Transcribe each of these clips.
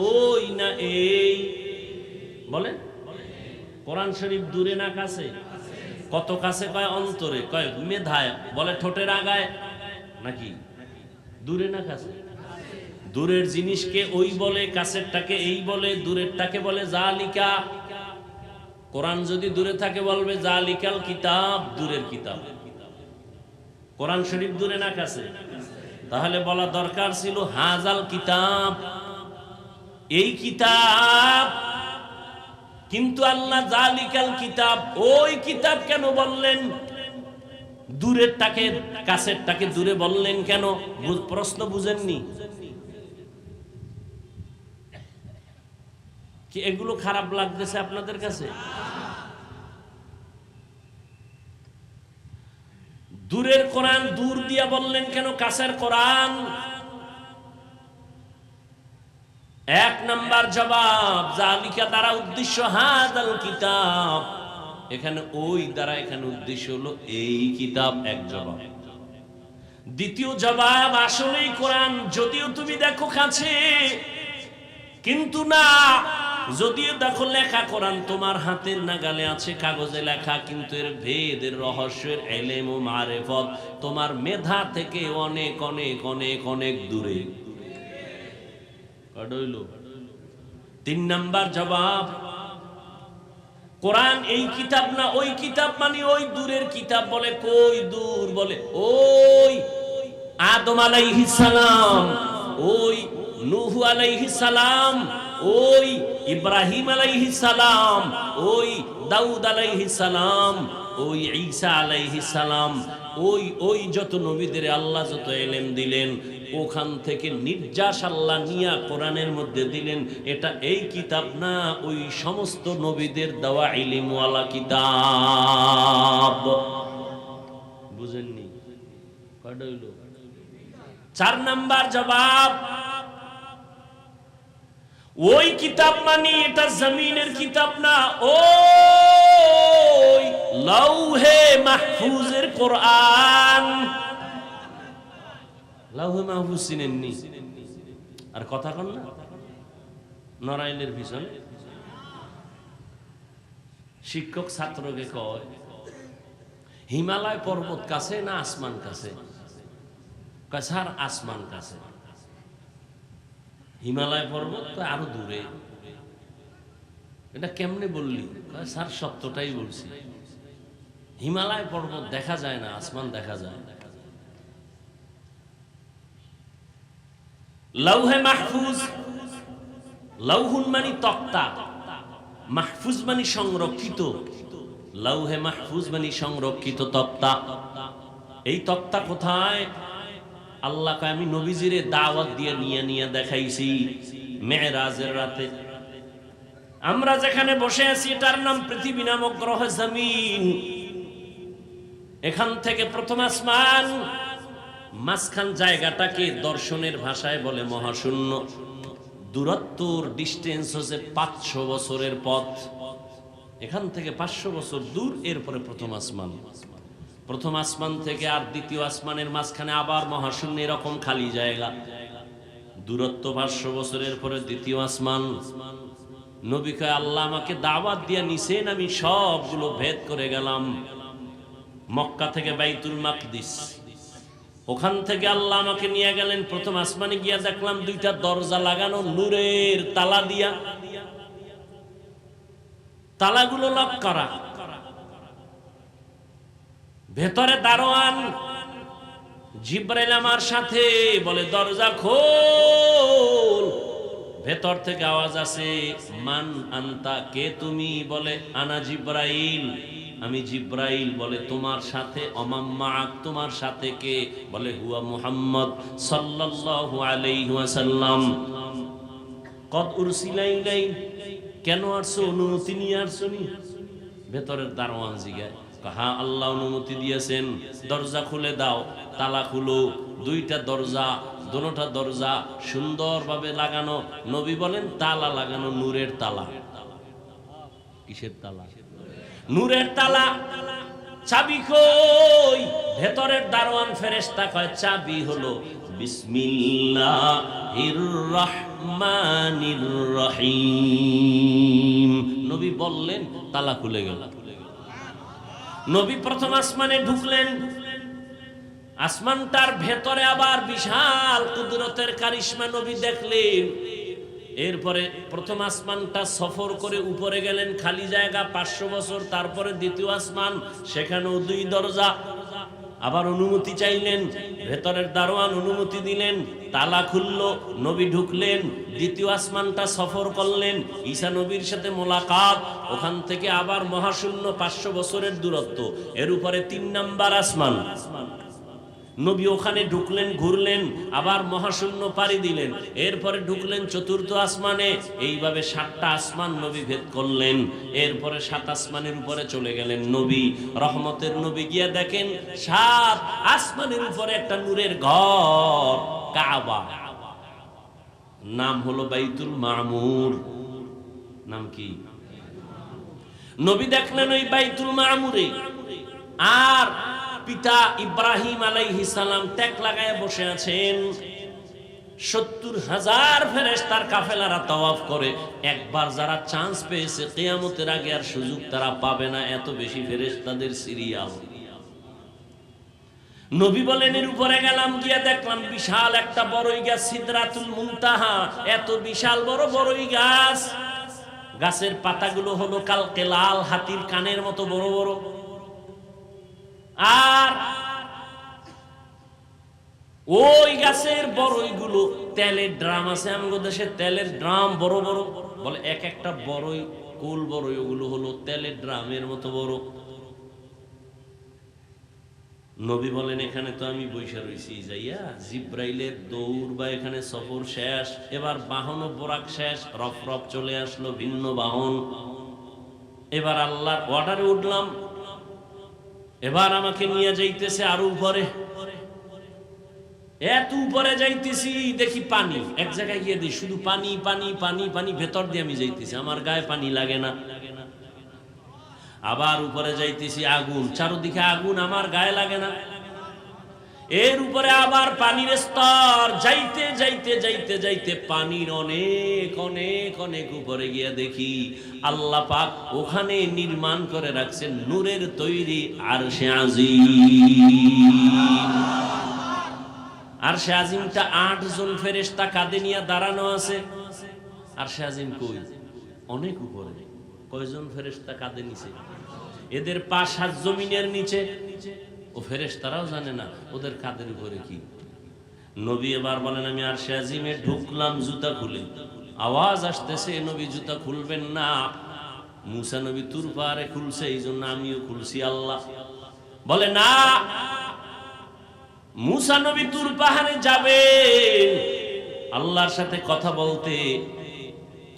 ওই না এই? বলেন, কোরআন শরীফ দূরে না কাছে? কত কাছে? কয় অন্তরে, কয় মেধায়, বলে ঠোঁটের আগায়, নাকি দূরে না কাছে? দূরের জিনিসকে ওই বলে, কাছেরটাকে এই বলে, দূরেরটাকে বলে জালিকা। কোরআন যদি দূরে থাকে বলবে জালিকাল কিতাব, দূরের কিতাব। কোরআন শরীফ দূরে না কাছে? তাহলে বলা দরকার ছিল হাজাল কিতাব, এই কিতাব। কিন্তু আল্লাহ জালিকাল কিতাব, ওই কিতাব কেন বললেন? দূরেরটাকে কাছেরটাকে দূরে বললেন কেন? প্রশ্ন বুঝেননি কি? এগুলো খারাপ লাগতেছে আপনাদের কাছে? দূরের কোরআন দূর দিয়া বললেন কেন? কাছের কোরআন? এক নাম্বার জবাব, জালিকা দ্বারা উদ্দেশ্য হাযাল কিতাব, এখানে ওই দ্বারা এখানে উদ্দেশ্য হলো এই কিতাব। এক জবাব। দ্বিতীয় জবাব, আসলেই কোরআন যদিও তুমি দেখো কাছে, কিন্তু না, যদিও দেখো লেখা কোরআন তোমার হাতের নাগালে আছে, কাগজে লেখা, কিন্তু এর ভেদ, এর রহস্যের ইলম ও মারিফত তোমার মেধা থেকে অনেক অনেক অনেক অনেক দূরে। তিন নাম্বার জবাব, কোরআন এই কিতাব না ওই কিতাব, মানে ওই দূরের কিতাব। বলে কই দূর? বলে ওই আদম আলাইহিস সালাম, ওই নূহ আলাইহিস সালাম, ওই ইব্রাহিম আলাইহিস সালাম, ওই দাউদ আলাইহিস সালাম, ওই ঈসা আলাইহিস সালাম, ওই যত নবীদের আল্লাহ যত ইলম দিলেন, ওখান থেকে নির্যাস আল্লাহ নিয়া কোরআনের মধ্যে দিলেন। এটা এই কিতাব না, ওই সমস্ত নবীদের দেওয়া ইলমওয়ালা কিতাব। বুঝেননি? কয়টা হইল? চার নাম্বার জবাব, ওই কিতাব মানে এটা জমিনের কিতাব না, ওই লাউহে মাহফুজের কোরআন। লাউহে মাহফুজ চিনেননি? আর কথা কন না, নড়াইলের পিছনে শিক্ষক ছাত্রকে কয়, হিমালয় পর্বত কাছে না আসমান কাছে? কয় স্যার আসমান কাছে। হিমালয় পর্বত তো আরো দূরে। এটা কেমনে বললি? কয় স্যার সত্যটাই বলছি, হিমালয় পর্বত দেখা যায় না, আসমান দেখা যায়। লাউহে মাহফুজ, লাউহুন মানে তক্তা, মাহফুজ মানে সংরক্ষিত। লাউহে মাহফুজ মানে সংরক্ষিত তক্তা। এই তক্তা কোথায়? আল্লাহ কয় আমি নবীজিরে দাওয়াত দিয়ে নিয়ে দেখাইছি মেরাজের রাতে। আমরা যেখানে বসে আছি এটার নাম পৃথিবী নামক গ্রহ জমিন। এখান থেকে প্রথম আসমান, মাঝখান জায়গাটাকে দর্শনের ভাষায় বলে মহাশূন্য। দূরত্বর ডিস্টেন্স হচ্ছে 500 বছরের পথ। এখান থেকে 500 বছর দূর, এরপরে প্রথম আসমান। প্রথম আসমান থেকে আর দ্বিতীয় আসমানের মাঝখানে আবার মহাশূন্য, এরকম খালি জায়গা। দূরত্ব 500 বছরের পরে দ্বিতীয় আসমান। নবী কয় আল্লাহ আমাকে দাওয়াত দিয়া নিছেন, আমি সবগুলো ভেদ করে গেলাম। মক্কা থেকে বাইতুল মাকদিস, ওখান থেকে আল্লাহ আমাকে নিয়ে গেলেন প্রথম আসমানে। গিয়া দেখলাম 2টা দরজা লাগানো নূরের তালা দিয়া, তালাগুলো লক করা। ভেতরে দারোয়ান জিব্রাইল আমার সাথে, বলে দরজা খোল। ভেতর থেকে আওয়াজ আসে, মান আনতা, কে তুমি? বলে আনা জিব্রাইল, আমি জিব্রাইল। বলে তোমার সাথে? অমাম্মাক, তোমার সাথে কে? বলে হুয়া মুহাম্মদ সাল্লাল্লাহু আলাইহি ওয়াসাল্লাম। কদ উরসিলা ইলাই, কেন আসছো? অনুমতি নিয়ে আসছো নি? ভেতরের দারোয়ান জিগায়, হ্যাঁ আল্লাহ অনুমতি দিয়েছেন, দরজা খুলে দাও। তালা খুলো। 2টা দরজা, দোনোটা দরজা সুন্দরভাবে লাগানো। নবী বলেন তালা লাগানো, নূরের তালা। কিসের তালা? নূরের তালা। চাবি কই? ভেতরের দারোয়ান ফেরেশতা কয় চাবি হলো বিসমিল্লাহির রাহমানির রাহমানির রহিম। নবী বললেন, তালা খুলে গেল। নবী প্রথম আসমানে ঢুকলেন। আসমানটার ভেতরে আবার বিশাল কুদরতের কারিশমা নবী দেখলেন। এরপরে প্রথম আসমানটা সফর করে উপরে গেলেন, খালি জায়গা 500 বছর। তারপরে দ্বিতীয় আসমান, সেখানেও 2 দরজা। আবার অনুমতি চাইলেন, ভেতরের দারোয়ান অনুমতি দিলেন, তালা খুলল, নবী ঢুকলেন। দ্বিতীয় আসমানটা সফর করলেন, ঈসা নবীর সাথে মোলাকাত। ওখান থেকে আবার মহাশূন্য 500 বছরের দূরত্ব। এর উপরে 3 নাম্বার আসমান। নবী ওখানে ঢুকলেন, ঘুরলেন, আবার মহাশূন্য পাড়ি দিলেন। এরপরে ঢুকলেন 4র্থ আসমানে। এইভাবে 7টা আসমান নবী ভেদ করলেন। এরপরে 7 আসমানের উপরে চলে গেলেন নবী, রহমতের নবী। গিয়ে দেখেন 7 আসমানের উপরে একটা নূরের ঘর, কাবা। নাম হলো বাইতুল মামুর। নাম কি? নবী দেখলেন ওই বাইতুল মামুরে। আর পিতা ইব্রাহিম আলাইহিস সালাম ট্যাক লাগায় বসে আছেন। 70,000 ফেরেশতার কাফেলারা তাওয়াফ করে। একবার যারা চান্স পেয়েছে, কিয়ামতের আগে আর সুযোগ তারা পাবে না, এত বেশি ফেরেশতাদের সিরিয়াল। নবী বলেন, এর উপরে গেলাম, গিয়ে দেখলাম বিশাল একটা বড়ই গাছ, সিদরাতুল মুনতাহা। এত বিশাল বড় বড়ই গাছ, গাছের পাতাগুলো হলো কালকে লাল, হাতির কানের মতো বড় বড়। আর ওই গাছের বড়ইগুলো, তেলের ড্রাম আছে আমাদের দেশে, তেলের ড্রাম বড় বড়। বলে এক একটা বড়ই, কুল বড়ই, ওগুলো হলো তেলের ড্রামের মতো বড়। নবী বলেন, এখানে তো আমি বৈশা রয়েছি, যাইয়া জিব্রাইলের দৌড় বা এখানে সফর শেষ। এবার বাহন ও বোরাক শেষ, রফ রফ চলে আসলো ভিন্ন বাহন। এবার আল্লাহর অর্ডারে উঠলাম। এবার আমাকে নিয়ে যাইতেছে আরো উপরে। এত উপরে যাইতেছি, দেখি পানি। এক জায়গায় গিয়ে দিই শুধু পানি পানি পানি পানি, ভেতর দিয়ে আমি যাইতেছি, আমার গায়ে পানি লাগে না। আবার উপরে যাইতেছি, আগুন, চারদিকে আগুন, আমার গায়ে লাগে না। এর উপরে আবার পানির স্তর, যাইতে যাইতে যাইতে যাইতে পানির অনেক অনেক অনেক উপরে গিয়া দেখি আল্লাহ পাক ওখানে নির্মাণ করে রাখছেন নূরের তৈরি আরশে আজিম। আরশে আজিমটা 8 জন ফেরেশতা কাঁধে নিয়ে দাঁড়ানো আছে। আরশে আজিম কই? অনেক উপরে। কয়জন ফেরেশতা কাঁধে নিচে? এদের পা 7 জমিনের নিচে। ও ফেরেশতারাও জানে না ওদের কাঁধের উপরে কি। নবী এবার বলেন, আমি আরশে আজিমে ঢুকলাম জুতা খুলে। আওয়াজ আসতেছে, নবী জুতা খুলবেন না। মুসা নবী তুর পাহাড়ে খুলছে, এই জন্য আমিও খুলছি। আল্লাহ বলে না, মুসা নবী তুর পাহাড়ে যাবে আল্লাহর সাথে কথা বলতে,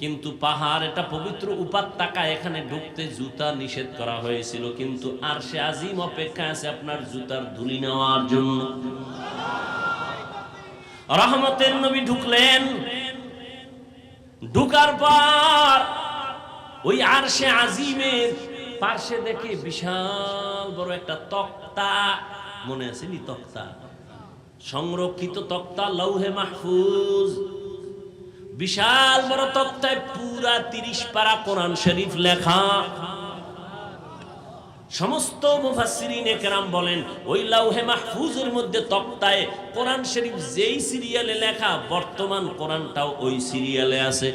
কিন্তু পাহাড় এটা পবিত্র উপত্যকা, এখানে ঢুকতে জুতা নিষেধ করা হয়েছিল। কিন্তু আরশে আজিম অপেক্ষা আছে আপনার জুতার ধুলি নেওয়ার জন্য। রহমতের নবী ঢুকলেন। ঢুকার পর ওই আরশে আজিমের পার্শ্বে দেখে বিশাল বড় একটা তক্তা। মনে আছে নি? তক্তা, সংরক্ষিত তক্তা, লৌহে মাহফুজ। বিশাল বড় তক্তায় পুরা 30 পারা কোরআন শরীফ লেখা। সমস্ত মুফাসসিরিনে কেরাম বলেন, ওই লৌহে মাহফুজের মধ্যে তক্তায় কোরআন শরীফ যেই সিরিয়ালে লেখা, বর্তমান কোরআনটাও ওই সিরিয়ালে আছে।